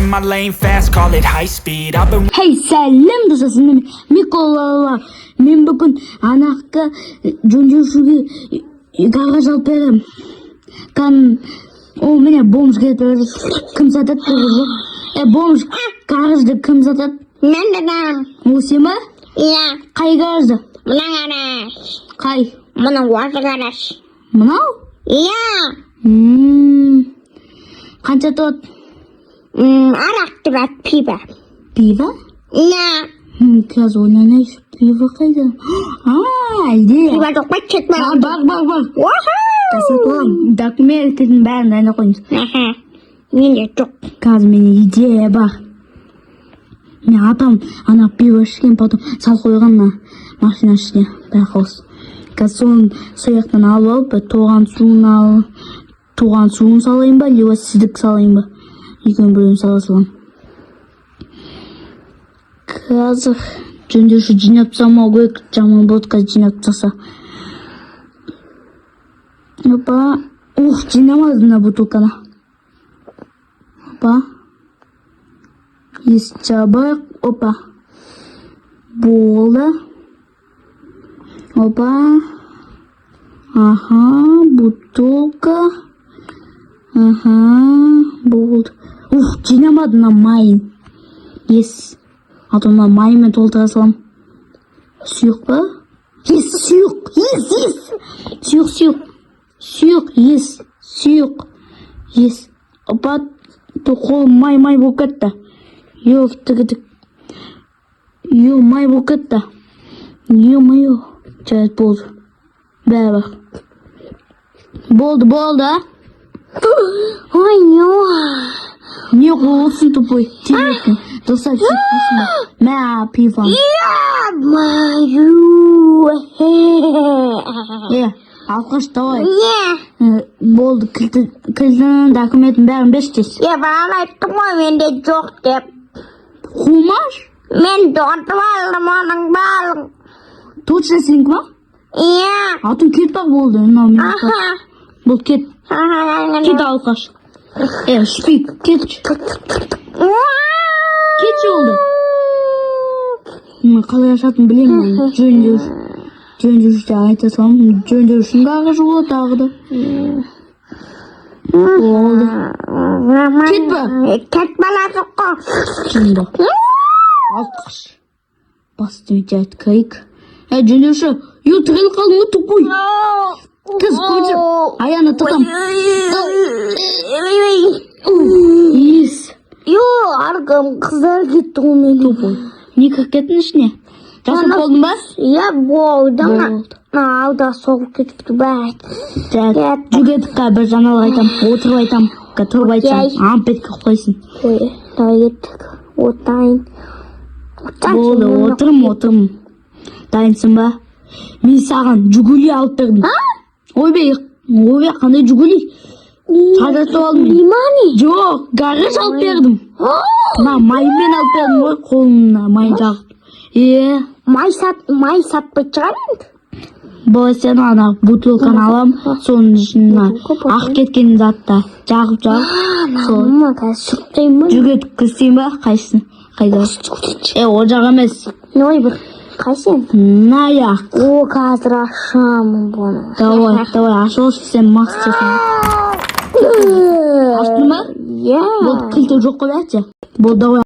in my lane fast, call it high speed. I've been Hey сәлем достар, мен Миколалар. Мен бүгін анаққа жөндеушіге қағаз алып берем. О, міне бомж келіп берді. Кім сатады қағазды? Бомж қағазды кім сатады? Мен дадам. Ол сен ба? Иә. Қай қағазды? Мына қараш. Қай? Мына осы қараш. Мынау? Иә. Қанша тұрады? Арақ тұрады, пиво. Пиво? Иә. Қазір ойнанайық. Пиво қайда? Идея. Пиво жоқ па, чет бар. Бар. Уаху. Документтердің бәрін дайындап қойыңыз. Менде жоқ. Қазір менде идея бар. Мен апам ана пиво ішкен, потом салып қойған машина ішіне байқауыз. Қазір соны сояқтан алып алып, туған суын салайын ба, либо сіздік салайын ба? Екеуін біреуін сала салам. Қазір жөндеуші жинап тастамау керек, жаман болады қазір жинап тастаса. Опа, жинамады мына бутылканы. Опа. Есік жабайық, опа. Болды. Опа. Бутылка. Болды. Жинамады мына майын. Ес. Аты мына майымен толтыра салам. Сүйік па? Ес, сүйік. Сүйік. Ес. Опа. Қолым май болып кетті. Май болып кетті. Жарайды, болды. Бәрі бар. Болды. Ой, Не қолысың тупой? Телефон. Достар, сөйтпесін ба? Мә, пиво. Алқаш, давай. Болды, кілтінің документін бәрін берші. Бағана айттым ғой менде жоқ деп. Қумаш? Мен донтып алдым оның балын. Точно сенікі ма? Иә. Атын кет бақ болды. Болды, кет. Кет алқаш. Шпик, кетші. Кетші болды. Қалай ашатын білемін. Жөндеуші айта салам. Жөндеушінің қағажы болады тағы да. Болды. Кет ба? Кет бала жоққа. Жында. Алқаш. Басты жарайды кайық. Жөндеуші. Тірел қалың ұтып қой. Кыз көзім. Аяны тұтам. Ес. Арқам қызар кетті ғой. Не кеттің ішіне? Жасып болдың ба? Иә, болдың. Алда соғып кетіпті бәт. Жүгедік қа бір жаналық айтам. Отырып айтам. Тұрып айтсам. Бетке қойсын. Отайын. Болды, отырым. Дайынсың ба? Мен саған жүгілі алып бердім. Ойбай, қандай жүгілі? Қадатып алдым мен. Жоқ, гараж алып бердім. Маймен алып бердім ғой, қолымна май жағып. Май сатпай шығар енді? Бұл сен ана бутылканы алам, соның ішіне ақ кеткен затта жағып. Жүгедік күстейін ба? Қайсың? Қайда? О жақ емес. Ой бір, қайсың? Наяқ. Қазір ашамын бұны. Давай, ашылшы сен мастер. Аштың ба? Иә. Бұл кілті жоқ қой бәтші. Бұл давай.